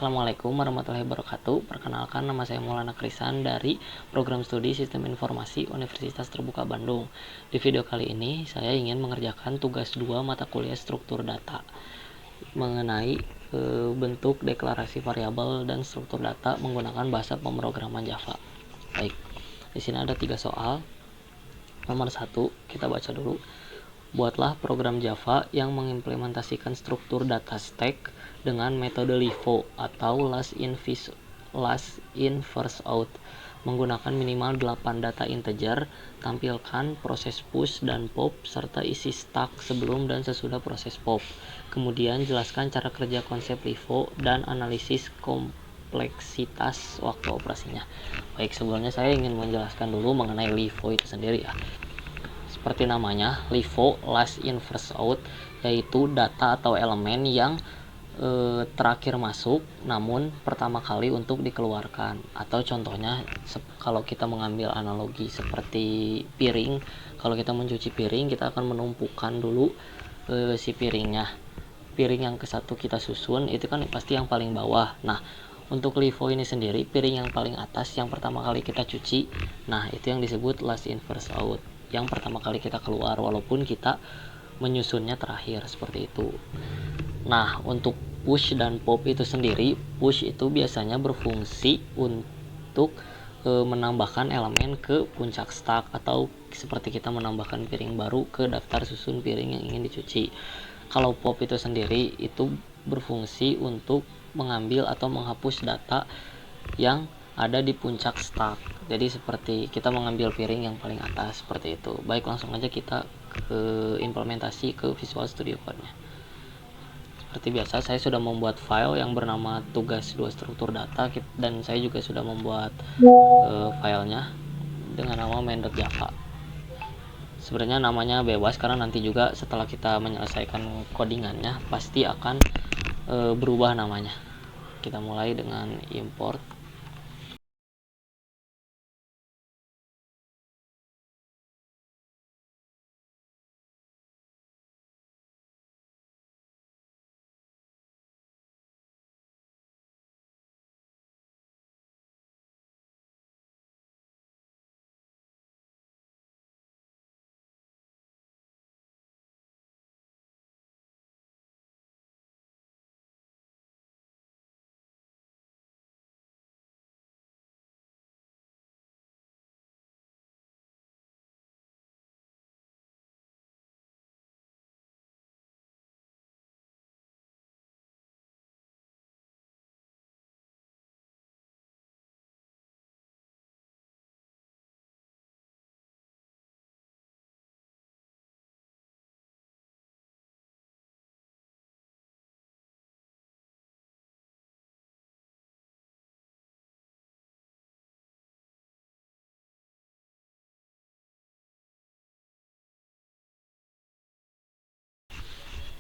Assalamualaikum warahmatullahi wabarakatuh. Perkenalkan, nama saya Maulana Krisan dari Program Studi Sistem Informasi Universitas Terbuka Bandung. Di video kali ini saya ingin mengerjakan tugas 2 mata kuliah struktur data mengenai bentuk deklarasi variabel dan struktur data menggunakan bahasa pemrograman Java. Baik, di sini ada 3 soal. Nomor 1, kita baca dulu. Buatlah program Java yang mengimplementasikan struktur data stack dengan metode LIFO atau last in first out menggunakan minimal 8 data integer. Tampilkan proses push dan pop serta isi stack sebelum dan sesudah proses pop. Kemudian jelaskan cara kerja konsep LIFO dan analisis kompleksitas waktu operasinya. Baik, sebelumnya saya ingin menjelaskan dulu mengenai LIFO itu sendiri ya. Seperti namanya, LIFO last in first out, yaitu data atau elemen yang terakhir masuk namun pertama kali untuk dikeluarkan. Atau contohnya kalau kita mengambil analogi seperti piring, kalau kita mencuci piring, kita akan menumpukan dulu si piringnya. Piring yang ke satu kita susun, itu kan pasti yang paling bawah. Nah, untuk LIFO ini sendiri, piring yang paling atas yang pertama kali kita cuci, nah itu yang disebut last in first out, yang pertama kali kita keluar walaupun kita menyusunnya terakhir, seperti itu. Nah, untuk push dan pop itu sendiri, push itu biasanya berfungsi untuk menambahkan elemen ke puncak stack, atau seperti kita menambahkan piring baru ke daftar susun piring yang ingin dicuci. Kalau pop itu sendiri itu berfungsi untuk mengambil atau menghapus data yang ada di puncak stack. Jadi seperti kita mengambil piring yang paling atas, seperti itu. Baik, langsung aja kita ke implementasi ke Visual Studio Code-nya. Seperti biasa, saya sudah membuat file yang bernama tugas 2 struktur data, dan saya juga sudah membuat filenya dengan nama main.java. Sebenarnya namanya bebas karena nanti juga setelah kita menyelesaikan codingannya pasti akan berubah namanya. Kita mulai dengan import.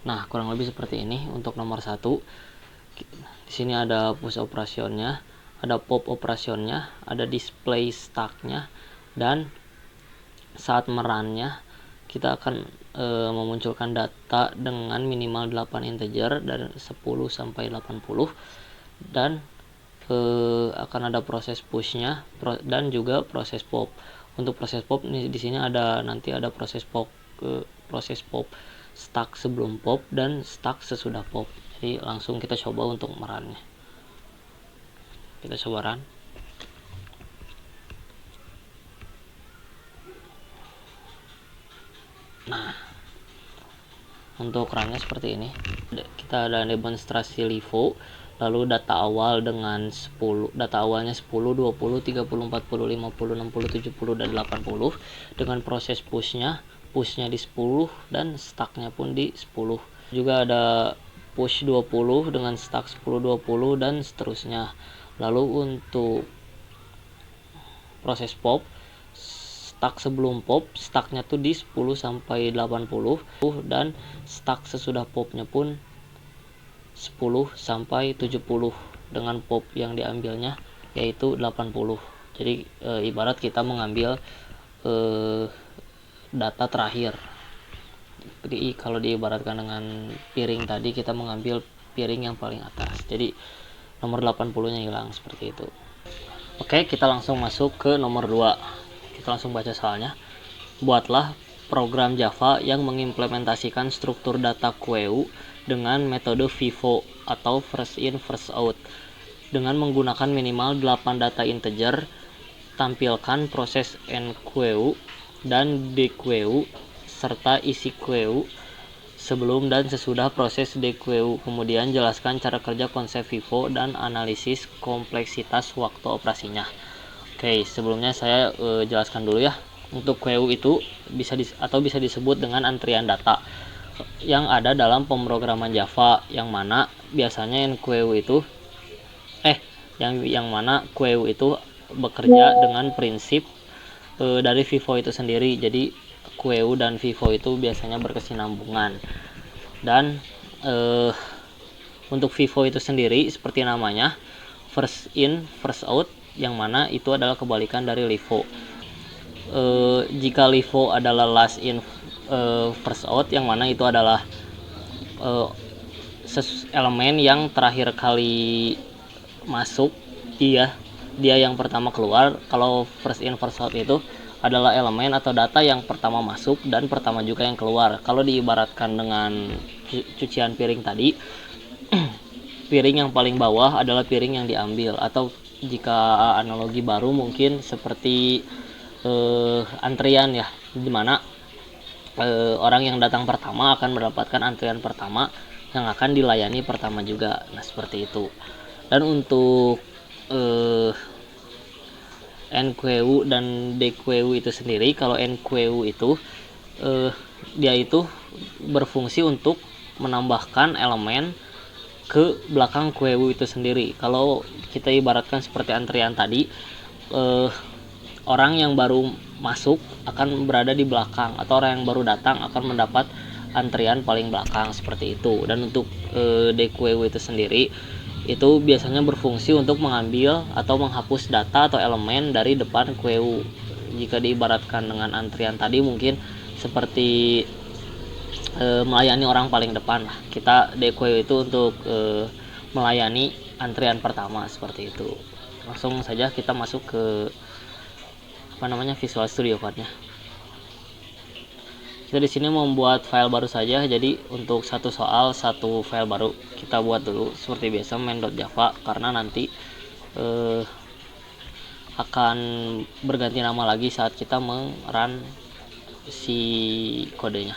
Nah, kurang lebih seperti ini untuk nomor 1. Di sini ada push operationnya, ada pop operationnya, ada display stacknya, dan saat merannya kita akan memunculkan data dengan minimal 8 integer dari 10 sampai 80, dan akan ada proses pushnya dan juga proses pop. Untuk proses pop di sini nanti ada proses pop stack sebelum pop dan stack sesudah pop. Jadi langsung kita coba untuk merannya. Kita coba run. Nah, untuk runnya seperti ini. Kita ada demonstrasi LIFO, lalu data awal dengan 10, data awalnya 10, 20, 30, 40, 50, 60, 70, dan 80, dengan proses pushnya di 10 dan stacknya pun di 10. Juga ada push 20 dengan stack 10, 20 dan seterusnya. Lalu untuk proses pop, stack sebelum pop, stacknya tuh di 10 sampai 80, dan stack sesudah popnya pun 10 sampai 70 dengan pop yang diambilnya yaitu 80. Jadi ibarat kita mengambil data terakhir. Jadi kalau diibaratkan dengan piring tadi, kita mengambil piring yang paling atas. Jadi nomor 80-nya hilang seperti itu. Oke, kita langsung masuk ke nomor 2. Kita langsung baca soalnya. Buatlah program Java yang mengimplementasikan struktur data QEU dengan metode FIFO atau first in first out. Dengan menggunakan minimal 8 data integer, tampilkan proses enqueue dan dequeue serta isi queue sebelum dan sesudah proses dequeue. Kemudian jelaskan cara kerja konsep FIFO dan analisis kompleksitas waktu operasinya. Oke, sebelumnya saya jelaskan dulu ya. Untuk queue itu bisa disebut dengan antrian data yang ada dalam pemrograman Java, yang mana biasanya enqueue itu yang mana queue itu bekerja dengan prinsip dari FIFO itu sendiri. Jadi queue dan FIFO itu biasanya berkesinambungan. Dan untuk FIFO itu sendiri seperti namanya, first in first out, yang mana itu adalah kebalikan dari LIFO. Jika LIFO adalah last in first out, yang mana itu adalah elemen yang terakhir kali masuk, dia yang pertama keluar. Kalau first in first out itu adalah elemen atau data yang pertama masuk dan pertama juga yang keluar. Kalau diibaratkan dengan cucian piring tadi, piring yang paling bawah adalah piring yang diambil, atau jika analogi baru mungkin seperti antrian ya, dimana orang yang datang pertama akan mendapatkan antrian pertama yang akan dilayani pertama juga. Nah, seperti itu. Dan untuk enqueue dan dequeue itu sendiri, kalau enqueue itu dia itu berfungsi untuk menambahkan elemen ke belakang queue itu sendiri. Kalau kita ibaratkan seperti antrian tadi, orang yang baru masuk akan berada di belakang, atau orang yang baru datang akan mendapat antrian paling belakang, seperti itu. Dan untuk dequeue itu sendiri itu biasanya berfungsi untuk mengambil atau menghapus data atau elemen dari depan queue. Jika diibaratkan dengan antrian tadi mungkin seperti melayani orang paling depan lah. Kita dequeue itu untuk melayani antrian pertama, seperti itu. Langsung saja kita masuk ke Visual Studio Code-nya. Kita di sini membuat file baru saja. Jadi untuk satu soal satu file baru kita buat dulu seperti biasa, main.java, karena nanti akan berganti nama lagi saat kita meng-run si kodenya.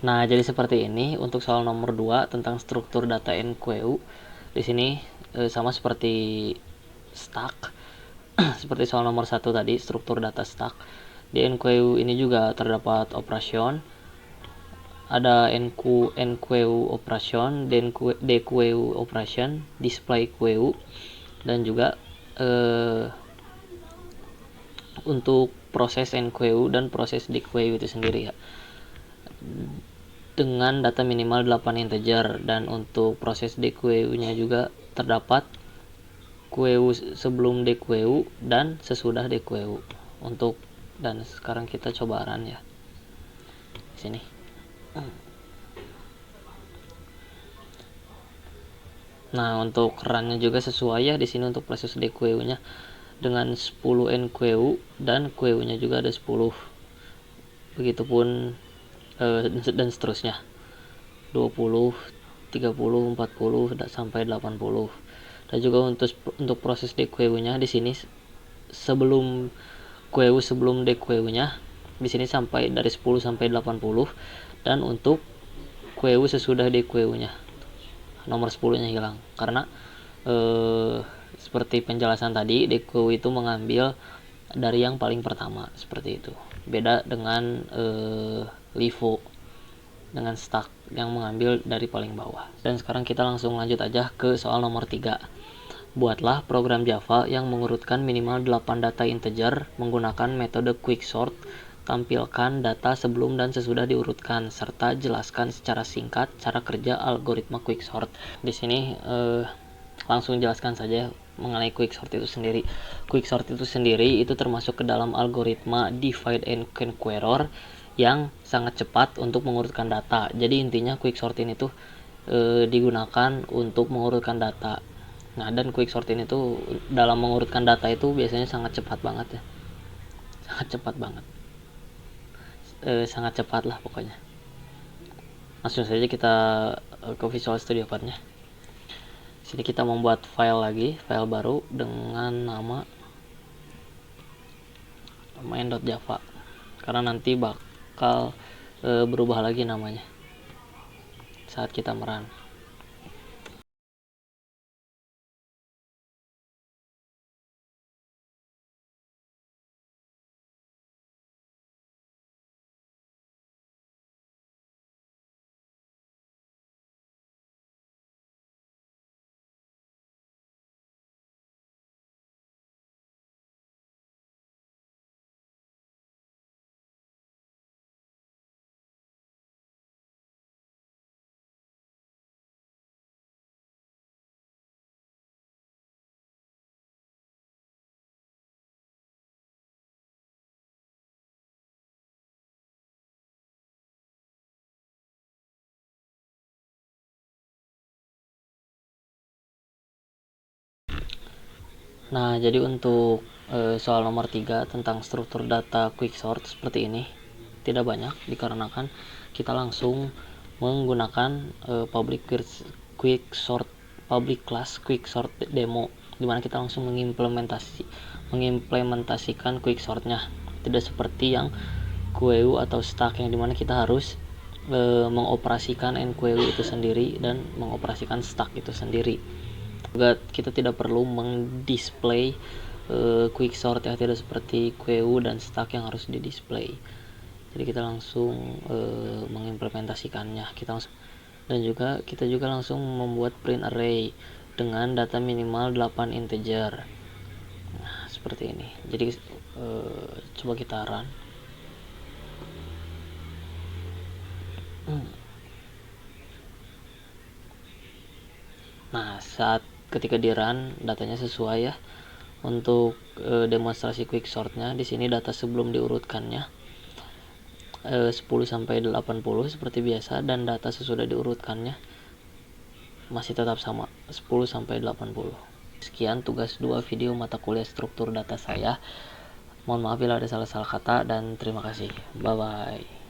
Nah, jadi seperti ini untuk soal nomor 2 tentang struktur data enqueue. Di sini sama seperti stack. Seperti soal nomor 1 tadi, struktur data stack. Di enqueue ini juga terdapat operation. Ada enqueue operation, dequeue operation, display queue, dan juga untuk proses enqueue dan proses dequeue itu sendiri ya, dengan data minimal 8 integer. Dan untuk proses dequeue-nya juga terdapat queue sebelum dequeue dan sesudah dequeue. Dan sekarang kita coba run ya. Di sini. Nah, untuk run-nya juga sesuai ya di sini untuk proses dequeue-nya dengan 10 enqueue dan queue-nya juga ada 10. begitupun dan seterusnya 20, 30, 40 sampai 80. Dan juga untuk proses DQU-nya di sini sebelum DQU-nya di sini sampai dari 10 sampai 80, dan untuk QU sesudah DQU-nya nomor 10-nya hilang karena seperti penjelasan tadi, DQU itu mengambil dari yang paling pertama seperti itu. Beda dengan LIFO dengan stack yang mengambil dari paling bawah. Dan sekarang kita langsung lanjut aja ke soal nomor 3. Buatlah program Java yang mengurutkan minimal 8 data integer menggunakan metode quicksort. Tampilkan data sebelum dan sesudah diurutkan serta jelaskan secara singkat cara kerja algoritma quicksort. Di sini langsung jelaskan saja mengenai quicksort itu sendiri. Quicksort itu sendiri itu termasuk ke dalam algoritma divide and conqueror yang sangat cepat untuk mengurutkan data. Jadi intinya quicksort ini tuh digunakan untuk mengurutkan data. Nah, dan quicksort ini tuh dalam mengurutkan data itu biasanya sangat cepat banget ya. Sangat cepat lah pokoknya. Langsung saja kita ke Visual Studio Code-nya. Sini kita membuat file baru dengan nama main.java karena nanti bakal berubah lagi namanya saat kita merun. Nah, jadi untuk soal nomor 3 tentang struktur data quicksort seperti ini tidak banyak dikarenakan kita langsung menggunakan public class quicksort demo, dimana kita langsung mengimplementasikan quicksortnya, tidak seperti yang QU atau stack yang dimana kita harus mengoperasikan NQU itu sendiri dan mengoperasikan stack itu sendiri. Juga kita tidak perlu mendisplay quicksort ya, tidak seperti QU dan stack yang harus di-display. Jadi kita langsung mengimplementasikannya. Dan juga kita langsung membuat print array dengan data minimal 8 integer. Nah, seperti ini. Jadi coba kita run. Nah, saat ketika di run datanya sesuai ya. Untuk demonstrasi quicksortnya di sini data sebelum diurutkannya 10 sampai 80 seperti biasa, dan data sesudah diurutkannya masih tetap sama 10 sampai 80. Sekian tugas 2 video mata kuliah struktur data saya. Mohon maaf bila ada salah-salah kata dan terima kasih. Bye bye.